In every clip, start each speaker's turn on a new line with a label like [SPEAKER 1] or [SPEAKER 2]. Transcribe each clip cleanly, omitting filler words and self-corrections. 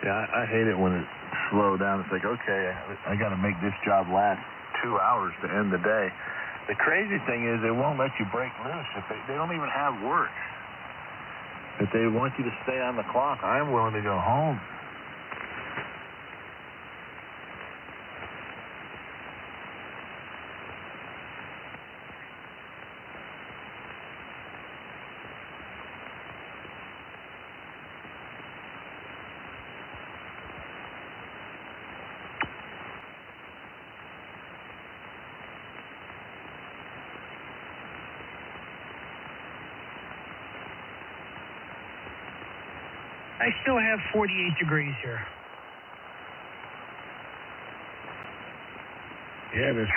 [SPEAKER 1] Yeah, I hate it when it's slow down. It's like, okay, I got to make this job last 2 hours to end the day. The crazy thing is they won't let you break loose. If they don't even have work. If they want you to stay on the clock, I'm willing to go home.
[SPEAKER 2] I still have 48 degrees here.
[SPEAKER 3] Yeah, this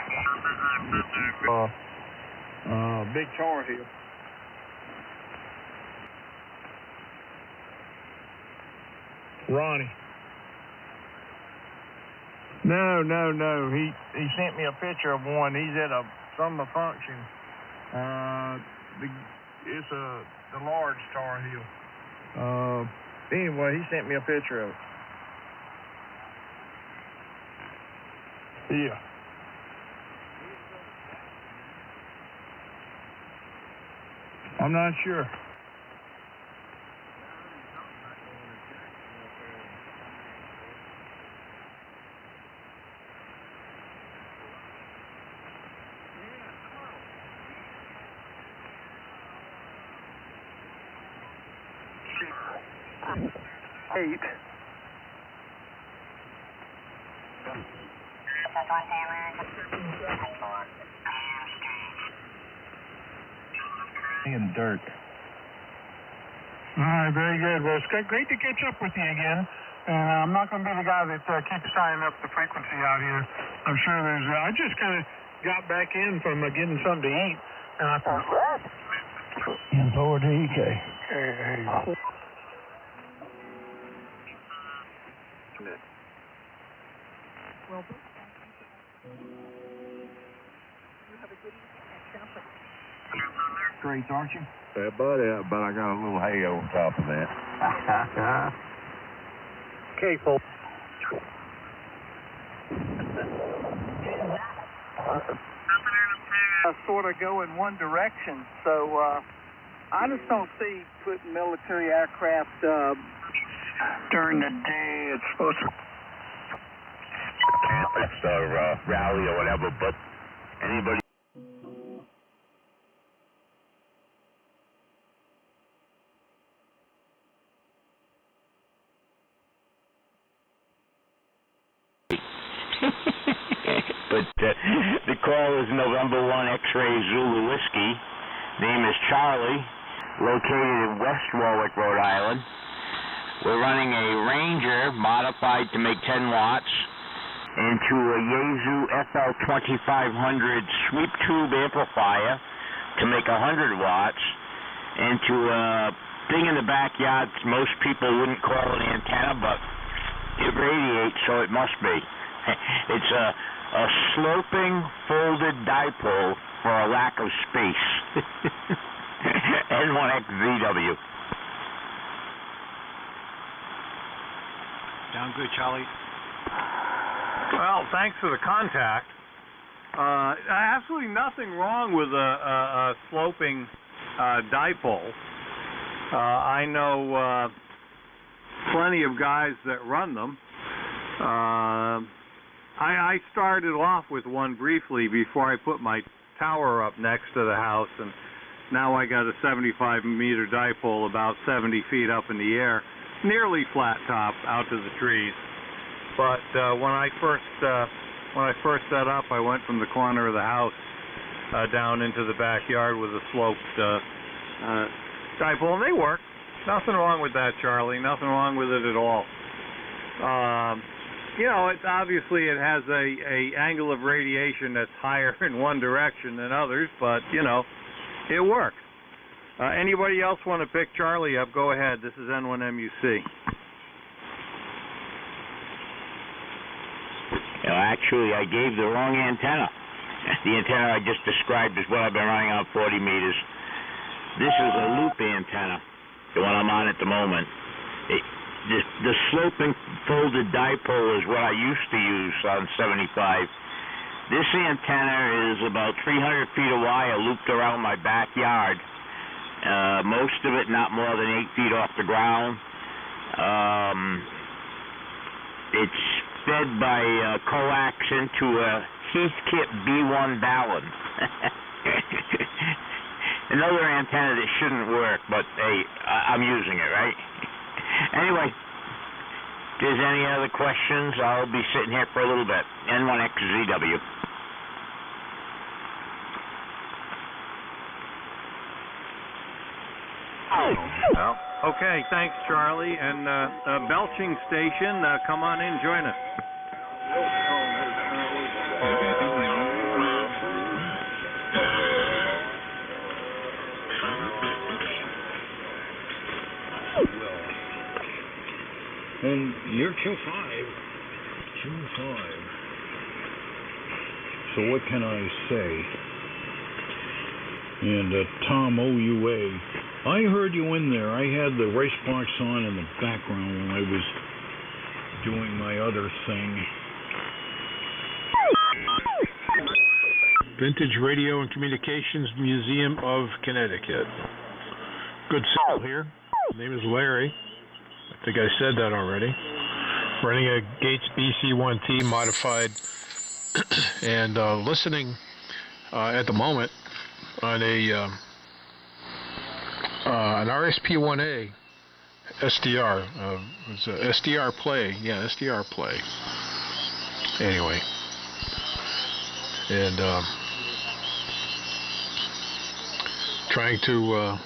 [SPEAKER 3] big tar here. Ronnie. No. He sent me a picture of one. He's at a summer function. It's the large Tar Heel. Anyway, he sent me a picture of it. Yeah. I'm not sure. Eight.
[SPEAKER 1] In dirt.
[SPEAKER 3] All right, very good. Well, it's great to catch up with you again. And I'm not going to be the guy that keeps signing up the frequency out here. I'm sure there's. I just kind of got back in from getting something to eat, and I thought.
[SPEAKER 1] Import DK.
[SPEAKER 3] Hey.
[SPEAKER 1] Great, aren't you?
[SPEAKER 4] Yeah, but I got a little hay on top of that.
[SPEAKER 3] Okay, folks.
[SPEAKER 5] Sort of go in one direction, so I just don't see putting military aircraft during the day. It's supposed to.
[SPEAKER 4] It's a rally or whatever, but anybody. But the call is November 1 X-Ray Zulu Whiskey. Name is Charlie, located in West Warwick, Rhode Island. We're running a Ranger modified to make 10 watts into a Yaesu FL2500 sweep tube amplifier to make 100 watts into a thing in the backyard most people wouldn't call an antenna, but it radiates, so it must be. It's a sloping folded dipole for a lack of space. N1XZW.
[SPEAKER 6] Sound good, Charlie.
[SPEAKER 3] Well, thanks for the contact. Absolutely nothing wrong with a sloping dipole. I know plenty of guys that run them. I started off with one briefly before I put my tower up next to the house, and now I got a 75-meter dipole about 70 feet up in the air, nearly flat top out to the trees. But when I first set up, I went from the corner of the house down into the backyard with a sloped dipole, and they work. Nothing wrong with that, Charlie. Nothing wrong with it at all. You know, it's obviously it has a angle of radiation that's higher in one direction than others, but you know, it works. Anybody else want to pick Charlie up? Go ahead. This is N1MUC.
[SPEAKER 4] You know, actually, I gave the wrong antenna. The antenna I just described is what I've been running on 40 meters. This is a loop antenna, the one I'm on at the moment. This the sloping folded dipole is what I used to use on 75. This antenna is about 300 feet of wire looped around my backyard. Most of it not more than 8 feet off the ground. It's fed by coax into a Heathkit B1 Ballon. Another antenna that shouldn't work, but hey, I'm using it, right? Anyway, if there's any other questions, I'll be sitting here for a little bit. N1XZW.
[SPEAKER 3] Well, okay, thanks, Charlie. And belching station, come on in, join us.
[SPEAKER 6] And you're 2.5. 2.5. So what can I say? And Tom OUA, I heard you in there. I had the race box on in the background when I was doing my other thing.
[SPEAKER 7] Vintage Radio and Communications Museum of Connecticut. Good soul here. My name is Larry. I think I said that already. Running a Gates BC1T modified and listening at the moment on a an RSP1A SDR. It's a SDR play. Yeah, SDR play. Anyway. And trying to,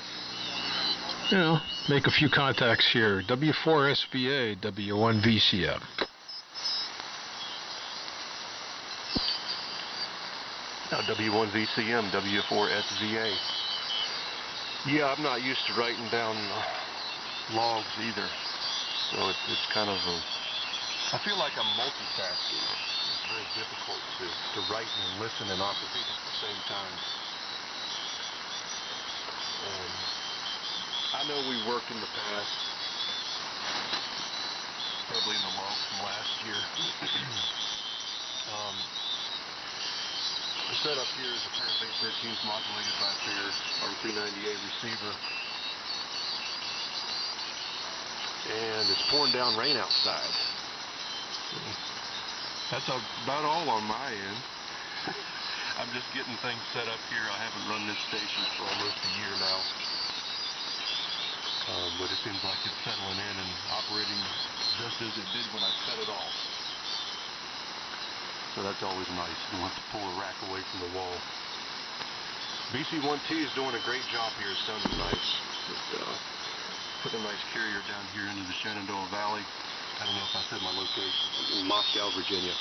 [SPEAKER 7] make a few contacts here. W4SVA, W1VCM.
[SPEAKER 8] Now W1VCM, W4SVA. Yeah, I'm not used to writing down logs either, so it's kind of I feel like I'm multitasking. It's very difficult to write and listen and operate at the same time. I know we worked in the past, probably in the log from last year. The setup here is a pair of 813s modulated by a pair R390A receiver. And it's pouring down rain outside. That's about all on my end. I'm just getting things set up here. I haven't run this station for almost a year now. But it seems like it's settling in and operating just as it did when I set it off. So that's always nice. You don't have to pull a rack away from the wall. BC1T is doing a great job here. It's sounding nice. Put a nice carrier down here into the Shenandoah Valley. I don't know if I said my location. In Moscow, Virginia.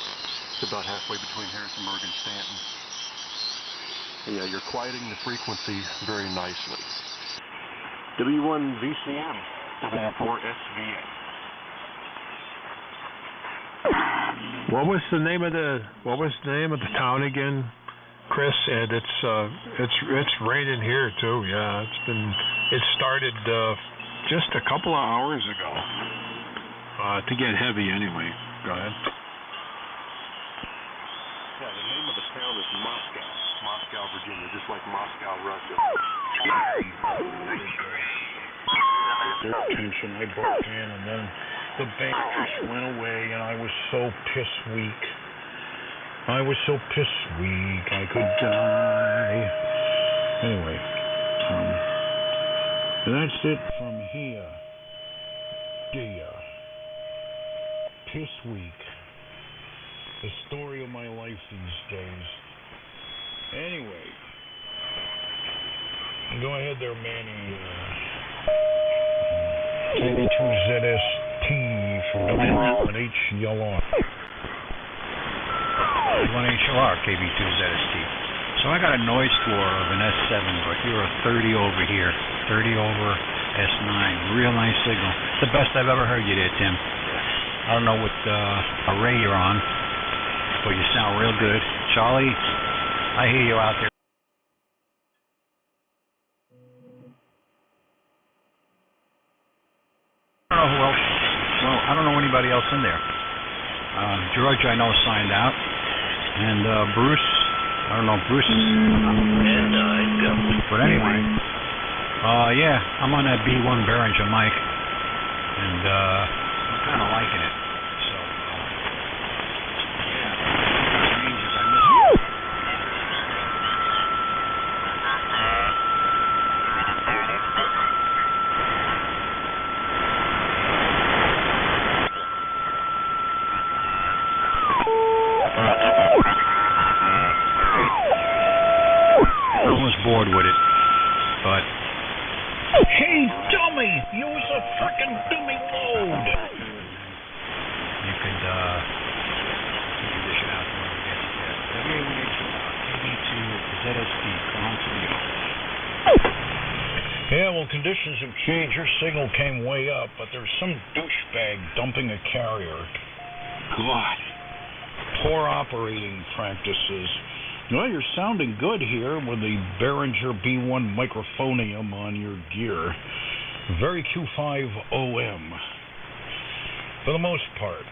[SPEAKER 8] It's about halfway between Harrisonburg and Stanton. And yeah, you're quieting the frequency very nicely. W1VCM, W4SVA.
[SPEAKER 7] What was the name of the town again, Chris? And it's raining here too. Yeah, it started just a couple of hours ago. To get heavy anyway. Go ahead.
[SPEAKER 8] Yeah, the name of the town is Moscow. Moscow, Virginia, just like Moscow, Russia.
[SPEAKER 6] Tension, I broke in, and then the bank just went away, and I was so piss weak. I could die. Anyway, that's it from here. Dear. Piss week. The story of my life these days. Anyway, go ahead there, Manny. 1HLR KB2ZST. So I got a noise score of an S7, but you're a 30 over here. 30 over S9. Real nice signal. It's the best I've ever heard you there, Tim. I don't know what array you're on, but you sound real good. Charlie, I hear you out there. Oh, well, anybody else in there. George, I know, signed out. And Bruce, I don't know if Bruce is... But anyway, yeah, I'm on that B1 Behringer mic. And I'm kind of liking it. So, yeah, changes, I miss it. Bored with it, but hey, dummy, use a frickin' dummy load. You could dish it out to whoever gets it there. WA1H KB2 ZSP Constantly.
[SPEAKER 9] Yeah, well, conditions have changed. Your signal came way up, but there's some douchebag dumping a carrier. God, poor operating practices. Well, you're sounding good here with the Behringer B1 microphonium on your gear. Very Q5OM. For the most part.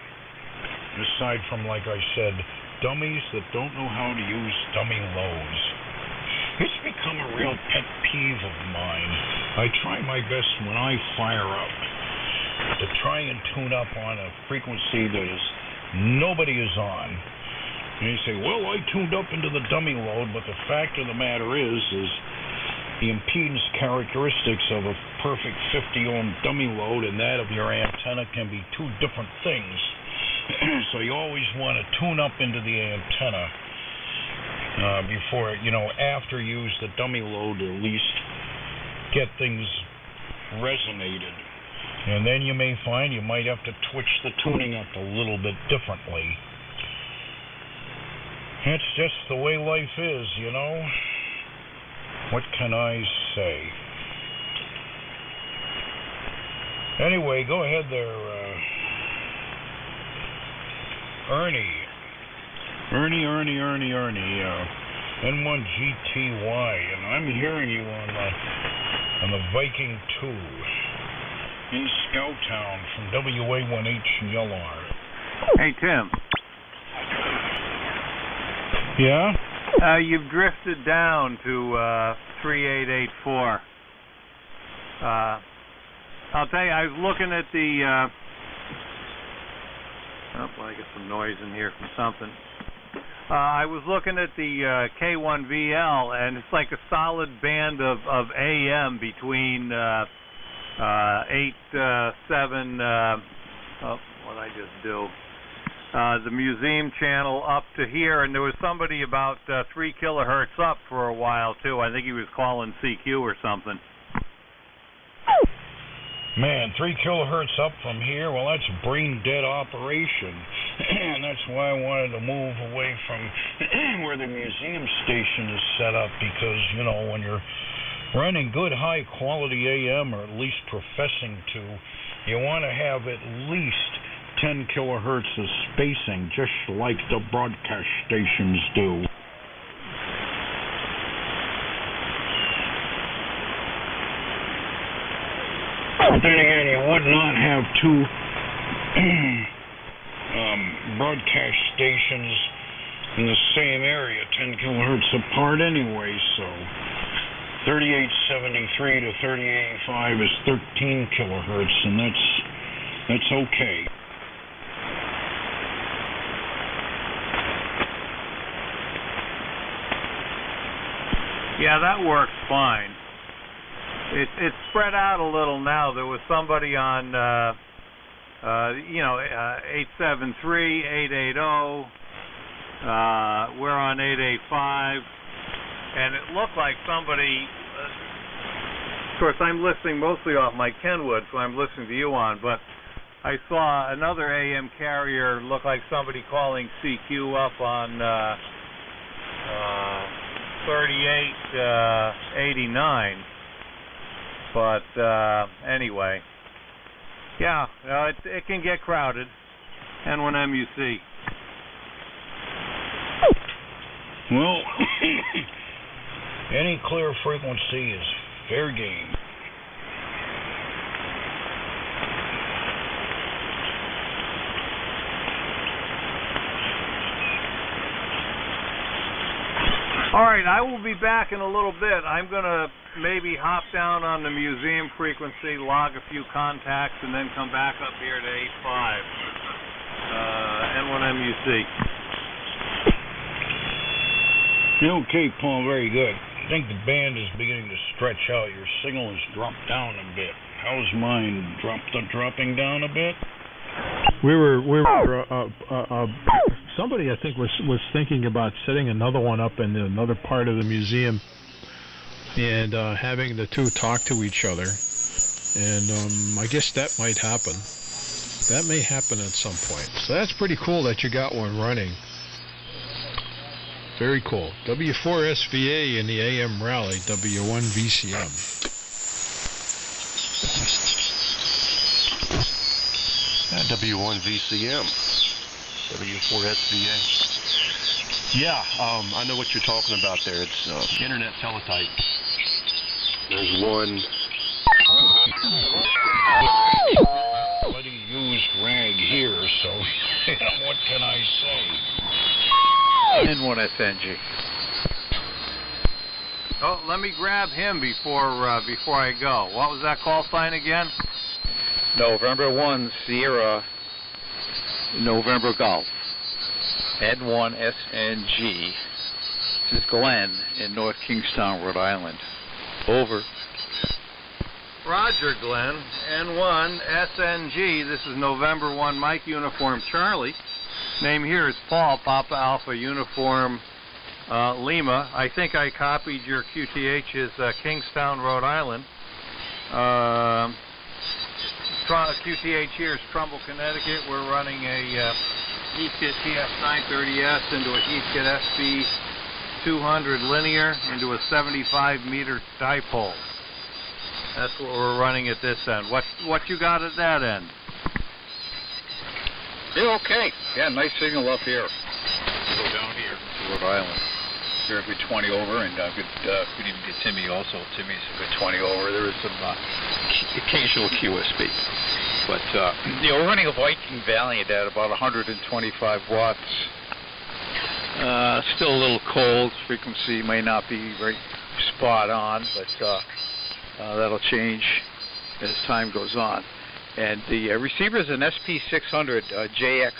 [SPEAKER 9] Aside from, like I said, dummies that don't know how to use dummy loads. It's become a real pet peeve of mine. I try my best when I fire up to try and tune up on a frequency that nobody is on. And you say, well, I tuned up into the dummy load, but the fact of the matter is the impedance characteristics of a perfect 50 ohm dummy load and that of your antenna can be two different things. So you always want to tune up into the antenna before, after you use the dummy load, to at least get things resonated. And then you may find you might have to twitch the tuning up a little bit differently. It's just the way life is, What can I say? Anyway, go ahead there, Ernie, N1GTY, and I'm hearing you on the Viking 2 in Scouttown from WA1HLR.
[SPEAKER 3] Hey, Tim.
[SPEAKER 9] Yeah?
[SPEAKER 3] You've drifted down to 3884. I'll tell you, I was looking at the... I get some noise in here from something. I was looking at the K1VL, and it's like a solid band of AM between 8, 7... what'd I just do? The museum channel up to here, and there was somebody about 3 kilohertz up for a while too. I think he was calling CQ or something.
[SPEAKER 9] Man, 3 kilohertz up from here, well, that's brain dead operation. And that's why I wanted to move away from where the museum station is set up, because, when you're running good high quality AM, or at least professing to, you want to have at least 10 kilohertz of spacing, just like the broadcast stations do. But then again, you would not have two broadcast stations in the same area, 10 kilohertz apart anyway, so 3873 to 3885 is 13 kilohertz, and that's okay.
[SPEAKER 3] Yeah, that works fine. It's spread out a little now. There was somebody on, 873, 880. We're on 885, and it looked like somebody. Of course, I'm listening mostly off my Kenwood, so I'm listening to you on. But I saw another AM carrier look like somebody calling CQ up on 3889. But anyway, yeah, it can get crowded. N1MUC.
[SPEAKER 9] Well, any clear frequency is fair game.
[SPEAKER 3] right, I will be back in a little bit. I'm going to maybe hop down on the museum frequency, log a few contacts, and then come back up here to 85. N1MUC.
[SPEAKER 9] Okay, Paul, very good. I think the band is beginning to stretch out. Your signal has dropped down a bit. How's mine? Dropping down a bit?
[SPEAKER 7] Somebody I think was thinking about setting another one up in another part of the museum and having the two talk to each other, and I guess that might happen. That may happen at some point. So that's pretty cool that you got one running. Very cool. W4SVA in the AM rally, W1VCM.
[SPEAKER 8] W1VCM, W4SVA. Yeah, I know what you're talking about there. It's internet teletype. There's one.
[SPEAKER 9] Bloody used rag here, so what can I say?
[SPEAKER 3] N1SNG. Oh, let me grab him before I go. What was that call sign again?
[SPEAKER 10] November 1 Sierra, November Golf, N1SNG. This is Glenn in North Kingstown, Rhode Island. Over.
[SPEAKER 3] Roger, Glenn. N1SNG. This is November 1 Mike Uniform Charlie. Name here is Paul, Papa Alpha Uniform Lima. I think I copied your QTH is Kingstown, Rhode Island. QTH here is Trumbull, Connecticut. We're running a Heathkit TF930S into a Heathkit SB200 linear into a 75-meter dipole. That's what we're running at this end. What you got at that end?
[SPEAKER 10] Yeah, okay. Yeah, nice signal up here. Go down here to Rhode Island. You're a good 20 over, and could even get Timmy also. Timmy's a good 20 over. There is some occasional QSB. But, we're running a Viking Valiant at about 125 watts. Still a little cold. Frequency may not be very spot on, but that'll change as time goes on. And the receiver is an SP600 JX